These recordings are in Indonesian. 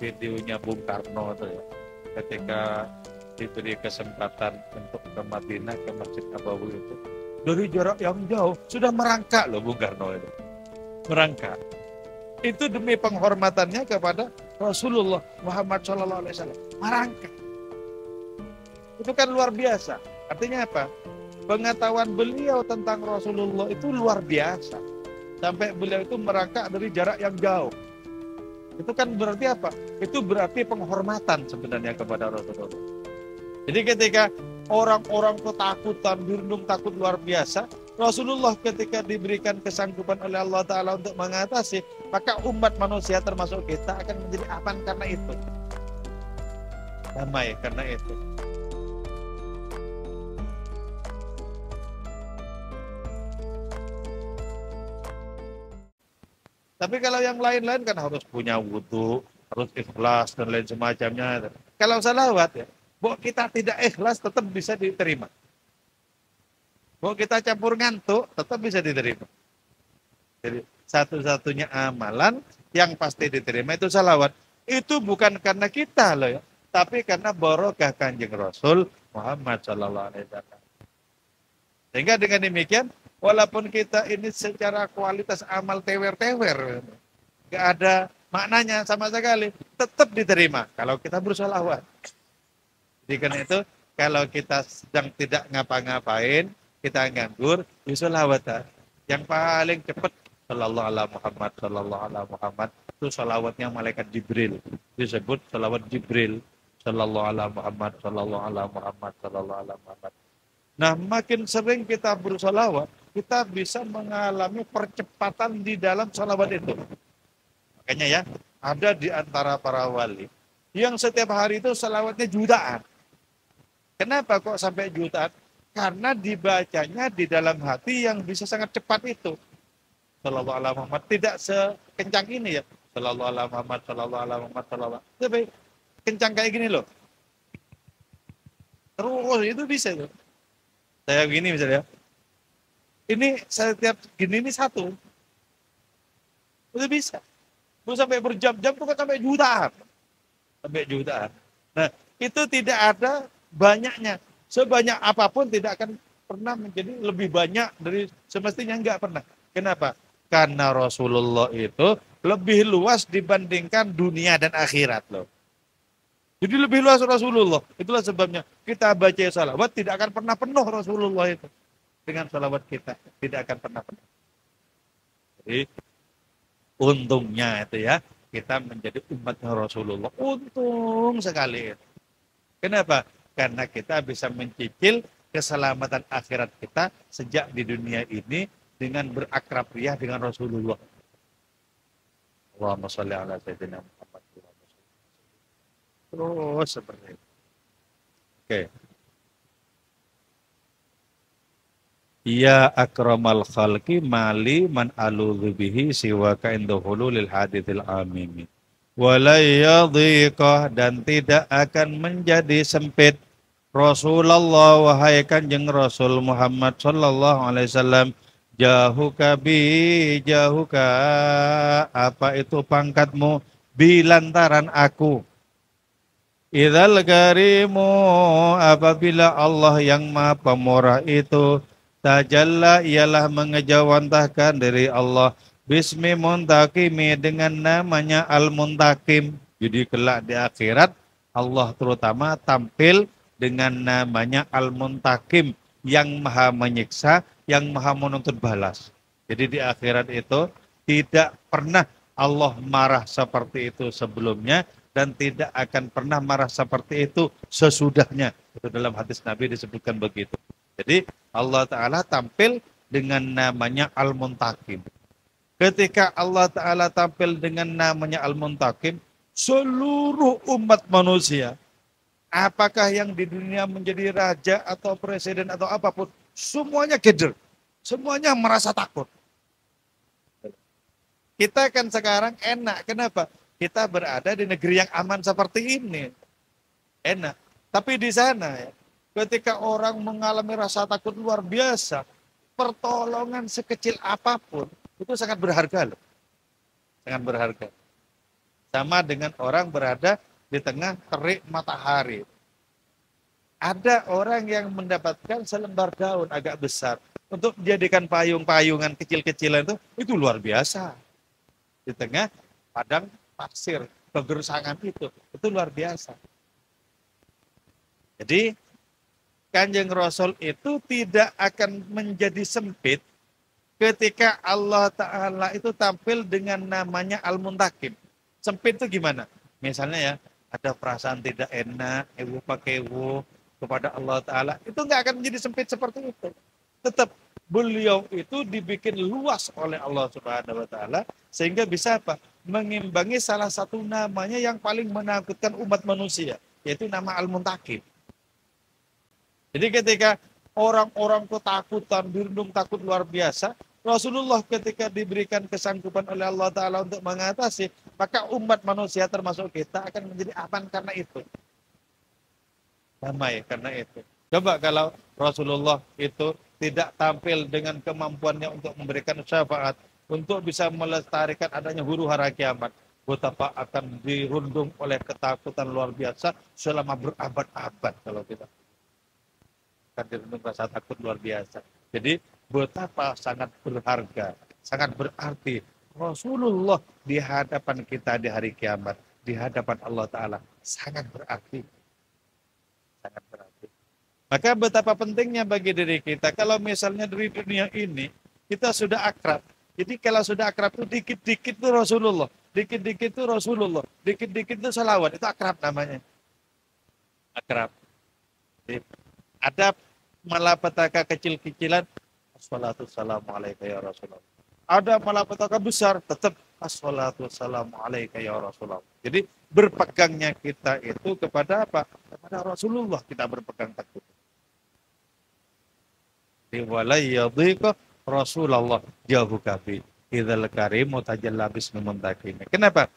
videonya Bung Karno itu ya, ketika diberi kesempatan untuk ke Madinah, ke Masjid Nabawi itu, dari jarak yang jauh sudah merangkak loh Bung Karno itu, merangkak. Itu demi penghormatannya kepada Rasulullah Muhammad SAW, merangkak. Itu kan luar biasa. Artinya apa? Pengetahuan beliau tentang Rasulullah itu luar biasa. Sampai beliau itu merangkak dari jarak yang jauh. Itu kan berarti apa? Itu berarti penghormatan sebenarnya kepada Rasulullah. Jadi ketika orang-orang ketakutan, dirundung takut luar biasa, Rasulullah ketika diberikan kesanggupan oleh Allah Ta'ala untuk mengatasi, maka umat manusia termasuk kita akan menjadi aman karena itu. Damai karena itu. Tapi kalau yang lain-lain kan harus punya wudhu, harus ikhlas dan lain semacamnya. Kalau salawat ya, bahwa kita tidak ikhlas tetap bisa diterima. Bahwa kita campur ngantuk tetap bisa diterima. Jadi satu-satunya amalan yang pasti diterima itu salawat. Itu bukan karena kita loh ya, tapi karena barokah Kanjeng Rasul Muhammad SAW. Sehingga dengan demikian, walaupun kita ini secara kualitas amal tewer-tewer, nggak ada maknanya sama sekali, tetap diterima kalau kita bersolawat. Jadi karena itu, kalau kita sedang tidak ngapa-ngapain, kita nganggur, ya solawat. Yang paling cepat, sallallahu ala Muhammad, sallallahu ala Muhammad, itu solawatnya malaikat Jibril. Disebut solawat Jibril, sallallahu ala Muhammad, sallallahu ala Muhammad, sallallahu ala Muhammad. Nah, makin sering kita bersolawat, kita bisa mengalami percepatan di dalam solawat itu. Makanya ya, ada di antara para wali yang setiap hari itu solawatnya jutaan. Kenapa kok sampai jutaan? Karena dibacanya di dalam hati yang bisa sangat cepat itu. Sallallahu alaihi Muhammad, tidak sekencang ini ya. Sallallahu alaihi Muhammad, sallallahu alaihi Muhammad, sallallahu. Tapi kencang kayak gini loh. Terus itu bisa tuh. Saya begini misalnya, ini setiap gini ini satu, itu bisa. Itu sampai berjam-jam itu kan sampai jutaan. Nah itu tidak ada banyaknya, sebanyak apapun tidak akan pernah menjadi lebih banyak dari semestinya, enggak pernah. Kenapa? Karena Rasulullah itu lebih luas dibandingkan dunia dan akhirat loh. Jadi lebih luas Rasulullah. Itulah sebabnya kita baca salawat tidak akan pernah penuh Rasulullah itu. Dengan salawat kita tidak akan pernah penuh. Jadi untungnya itu ya, kita menjadi umatnya Rasulullah. Untung sekali. Kenapa? Karena kita bisa mencicil keselamatan akhirat kita sejak di dunia ini dengan berakrabiah dengan Rasulullah. Allahumma sholli ala sayyidina Muhammad. Terus seperti itu. Oke. Ya akramal khalqi mali man aludhu bihi siwaka indahu lil hadithil amimi. Walayadhiqah, dan tidak akan menjadi sempit Rasulullah wahai Kanjeng Rasul Muhammad sallallahu alaihi wasallam, jahuka bi jahuka, apa itu pangkatmu, bilantaran aku. Idzal karimu, apabila Allah yang Maha Pemurah itu tajalla, ialah mengejawantahkan dari Allah bismi muntakimi, dengan namanya al-muntakim. Jadi kelak di akhirat Allah terutama tampil dengan namanya al-muntakim, yang maha menyiksa, yang maha menuntut balas. Jadi di akhirat itu tidak pernah Allah marah seperti itu sebelumnya, dan tidak akan pernah marah seperti itu sesudahnya. Itu dalam hadis Nabi disebutkan begitu. Jadi Allah Ta'ala tampil dengan namanya Al-Muntakim. Ketika Allah Ta'ala tampil dengan namanya Al-Muntakim, seluruh umat manusia, apakah yang di dunia menjadi raja atau presiden atau apapun, semuanya keder. Semuanya merasa takut. Kita kan sekarang enak. Kenapa? Kita berada di negeri yang aman seperti ini. Enak. Tapi di sana ya, ketika orang mengalami rasa takut luar biasa, pertolongan sekecil apapun itu sangat berharga loh. Sangat berharga. Sama dengan orang berada di tengah terik matahari. Ada orang yang mendapatkan selembar daun agak besar untuk menjadikan payung-payungan kecil-kecilan itu luar biasa. Di tengah padang pasir, kegersangan itu luar biasa. Jadi Kanjeng Rasul itu tidak akan menjadi sempit ketika Allah Ta'ala itu tampil dengan namanya Al-Muntakim. Sempit itu gimana? Misalnya ya, ada perasaan tidak enak, ewu pakewu kepada Allah Ta'ala. Itu nggak akan menjadi sempit seperti itu. Tetap beliau itu dibikin luas oleh Allah Subhanahu Wa Ta'ala sehingga bisa apa? Mengimbangi salah satu namanya yang paling menakutkan umat manusia, yaitu nama Al-Muntakim. Jadi ketika orang-orang ketakutan, dirundung takut luar biasa, Rasulullah ketika diberikan kesanggupan oleh Allah Ta'ala untuk mengatasi, maka umat manusia termasuk kita akan menjadi aman karena itu. Damai karena itu. Coba kalau Rasulullah itu tidak tampil dengan kemampuannya untuk memberikan syafaat, untuk bisa melestarikan adanya huru hara kiamat, betapa akan dirundung oleh ketakutan luar biasa selama berabad-abad kalau kita. Akan dirundung rasa takut luar biasa. Jadi betapa sangat berharga, sangat berarti Rasulullah di hadapan kita di hari kiamat, di hadapan Allah Ta'ala, sangat berarti. Sangat berarti. Maka betapa pentingnya bagi diri kita, kalau misalnya dari dunia ini, kita sudah akrab. Jadi kalau sudah akrab itu dikit-dikit itu Rasulullah, dikit-dikit itu Rasulullah, dikit-dikit itu salawat, itu akrab namanya. Akrab. Jadi, ada malapetaka kecil-kecilan, assalatu wassalamu alaika ya Rasulullah. Ada malapetaka besar, tetap assalatu wassalamu alaika ya Rasulullah. Jadi berpegangnya kita itu kepada apa? Kepada Rasulullah kita berpegang teguh. Walayyadhiqa Rasulullah jauh kabi. Idzal karimu tajalla bismil muntakim. Kenapa?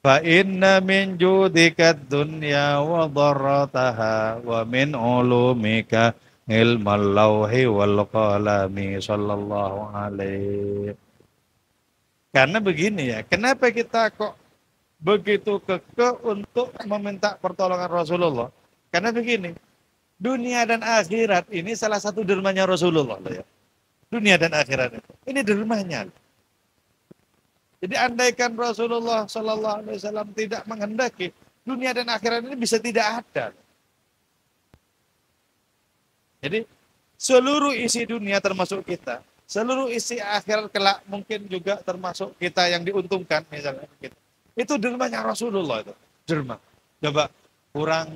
Fa inna min judika dunya wa dharrataha wa min ulumika ilmal lauhi wal qalami sallallahu alaihi. Karena begini ya, kenapa kita kok begitu kekeh untuk meminta pertolongan Rasulullah? Karena begini, dunia dan akhirat ini salah satu dermanya Rasulullah loh ya. Dunia dan akhirat ini dermanya. Jadi andaikan Rasulullah Sallallahu Alaihi Wasallam tidak menghendaki, dunia dan akhirat ini bisa tidak ada. Jadi seluruh isi dunia termasuk kita, seluruh isi akhirat kelak mungkin juga termasuk kita yang diuntungkan misalnya. Itu dermanya Rasulullah itu, derma. Coba kurang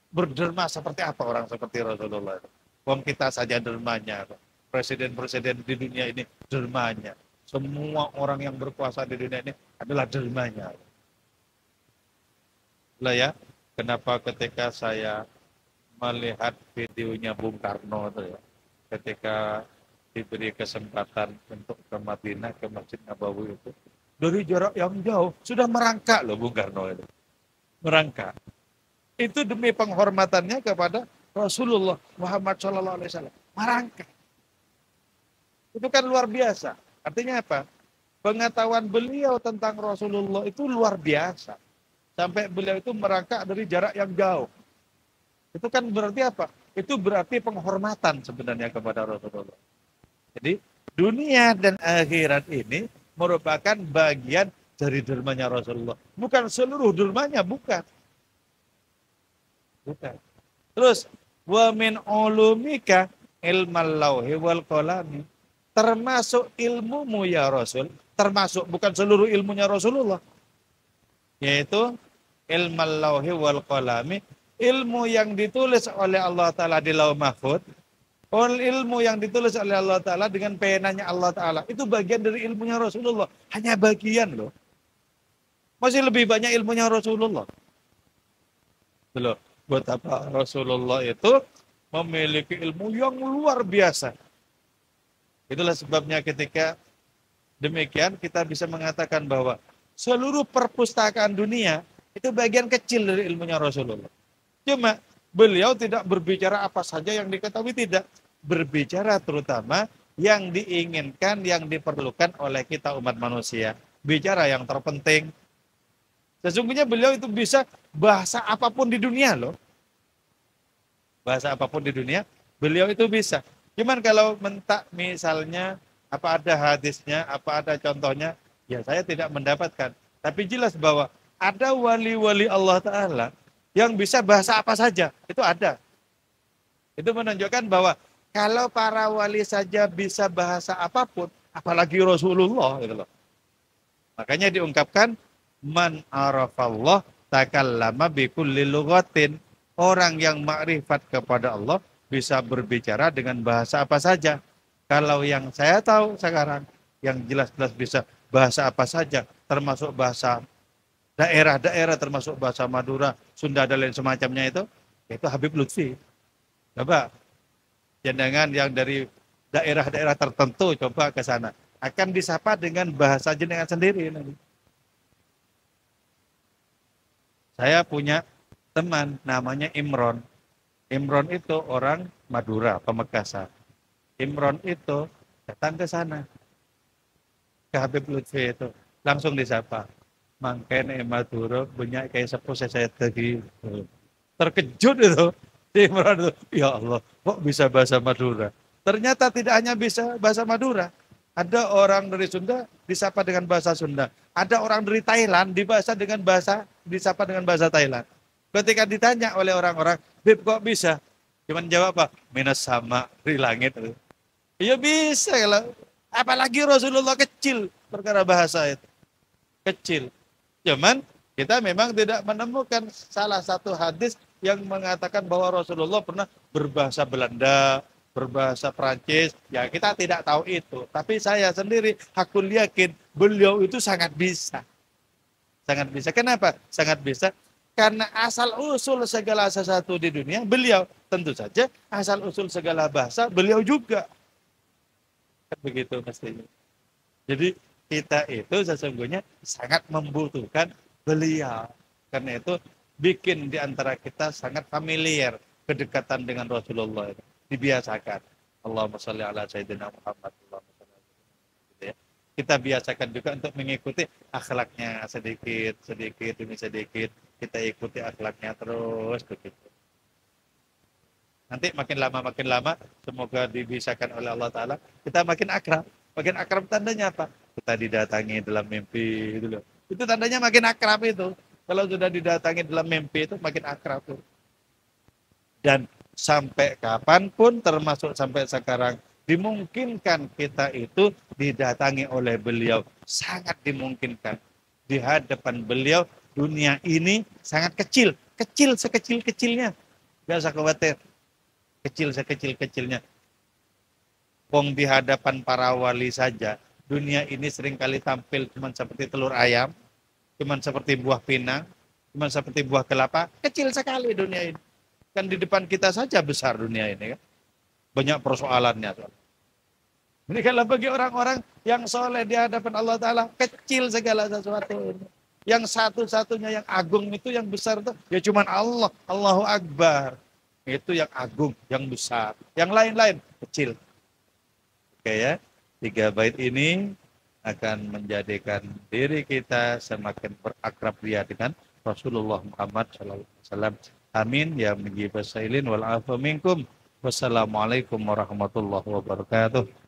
berderma seperti apa orang seperti Rasulullah itu. Wong kita saja dermanya, presiden-presiden di dunia ini dermanya. Semua orang yang berkuasa di dunia ini adalah dermanya. Lah ya, kenapa ketika saya melihat videonya Bung Karno itu ya, ketika diberi kesempatan untuk ke Madinah, ke Masjid Nabawi itu, dari jarak yang jauh sudah merangkak loh Bung Karno itu. Merangkak. Itu demi penghormatannya kepada Rasulullah Muhammad SAW. Merangkak. Itu kan luar biasa. Artinya apa? Pengetahuan beliau tentang Rasulullah itu luar biasa. Sampai beliau itu merangkak dari jarak yang jauh. Itu kan berarti apa? Itu berarti penghormatan sebenarnya kepada Rasulullah. Jadi dunia dan akhirat ini merupakan bagian dari dermanya Rasulullah. Bukan seluruh dermanya, bukan. Bukan. Terus, wa min ulumika ilmal lauhi wal qalami. Termasuk ilmumu ya Rasul, termasuk bukan seluruh ilmunya Rasulullah, yaitu ilmal lauhi wal qalami, ilmu yang ditulis oleh Allah Ta'ala di Lauh Mahfud, ilmu yang ditulis oleh Allah Ta'ala dengan penanya Allah Ta'ala, itu bagian dari ilmunya Rasulullah, hanya bagian loh. Masih lebih banyak ilmunya Rasulullah. Loh, betapa Rasulullah itu memiliki ilmu yang luar biasa. Itulah sebabnya ketika demikian kita bisa mengatakan bahwa seluruh perpustakaan dunia itu bagian kecil dari ilmunya Rasulullah. Cuma beliau tidak berbicara apa saja yang diketahui, tidak. Berbicara terutama yang diinginkan, yang diperlukan oleh kita umat manusia. Bicara yang terpenting. Sesungguhnya beliau itu bisa bahasa apapun di dunia loh. Bahasa apapun di dunia, beliau itu bisa. Cuman kalau mentak misalnya, apa ada hadisnya, apa ada contohnya, ya saya tidak mendapatkan. Tapi jelas bahwa ada wali-wali Allah Ta'ala yang bisa bahasa apa saja, itu ada. Itu menunjukkan bahwa kalau para wali saja bisa bahasa apapun, apalagi Rasulullah gitu loh. Makanya diungkapkan man arafallah takallama bikulli lughatin. Orang yang makrifat kepada Allah bisa berbicara dengan bahasa apa saja. Kalau yang saya tahu sekarang yang jelas-jelas bisa bahasa apa saja, termasuk bahasa daerah-daerah, termasuk bahasa Madura, Sunda dan lain semacamnya itu Habib Lutfi. Coba jenengan yang dari daerah-daerah tertentu coba ke sana, akan disapa dengan bahasa jenengan sendiri nanti. Saya punya teman namanya Imron. Imron itu orang Madura, Pamekasan. Imron itu datang ke sana, ke Habib Lutfi itu, langsung disapa. Mangkene Madura banyak kayak sepuh saya tadi. Terkejut itu. Imron itu, ya Allah, kok bisa bahasa Madura? Ternyata tidak hanya bisa bahasa Madura. Ada orang dari Sunda disapa dengan bahasa Sunda. Ada orang dari Thailand disapa dengan bahasa Thailand. Ketika ditanya oleh orang-orang, Bib kok bisa? Cuman jawab apa? Minas sama di langit. Iya bisa kalau apalagi Rasulullah kecil perkara bahasa itu. Kecil. Cuman kita memang tidak menemukan salah satu hadis yang mengatakan bahwa Rasulullah pernah berbahasa Belanda, berbahasa Prancis. Ya kita tidak tahu itu. Tapi saya sendiri hakul yakin beliau itu sangat bisa. Sangat bisa. Kenapa? Sangat bisa. Karena asal usul segala sesuatu di dunia beliau. Tentu saja asal usul segala bahasa beliau juga. Begitu mestinya. Jadi kita itu sesungguhnya sangat membutuhkan beliau. Karena itu bikin di antara kita sangat familiar kedekatan dengan Rasulullah. Dibiasakan. Allahumma sholli ala sayyidina Muhammad. Gitu ya. Kita biasakan juga untuk mengikuti akhlaknya sedikit demi sedikit. Kita ikuti akhlaknya terus begitu. Nanti makin lama semoga dibisakan oleh Allah Ta'ala, kita makin akrab. Makin akrab tandanya apa? Kita didatangi dalam mimpi gitu loh. Itu tandanya makin akrab itu. Kalau sudah didatangi dalam mimpi itu makin akrab tuh. Dan sampai kapanpun termasuk sampai sekarang dimungkinkan kita itu didatangi oleh beliau. Sangat dimungkinkan. Di hadapan beliau dunia ini sangat kecil. Kecil sekecil-kecilnya. Gak usah khawatir. Kecil sekecil-kecilnya. Wong di hadapan para wali saja, dunia ini seringkali tampil cuma seperti telur ayam, cuma seperti buah pinang, cuma seperti buah kelapa, kecil sekali dunia ini. Kan di depan kita saja besar dunia ini kan. Banyak persoalannya. Ini kalau bagi orang-orang yang soleh di hadapan Allah Ta'ala, kecil segala sesuatu ini. Yang satu-satunya yang agung itu, yang besar itu, ya cuma Allah, Allahu Akbar. Itu yang agung, yang besar. Yang lain-lain kecil. Oke ya, 3 bait ini akan menjadikan diri kita semakin berakrab dia dengan Rasulullah Muhammad SAW. Amin ya mujibas sailin wal afu minkum. Wassalamualaikum warahmatullahi wabarakatuh.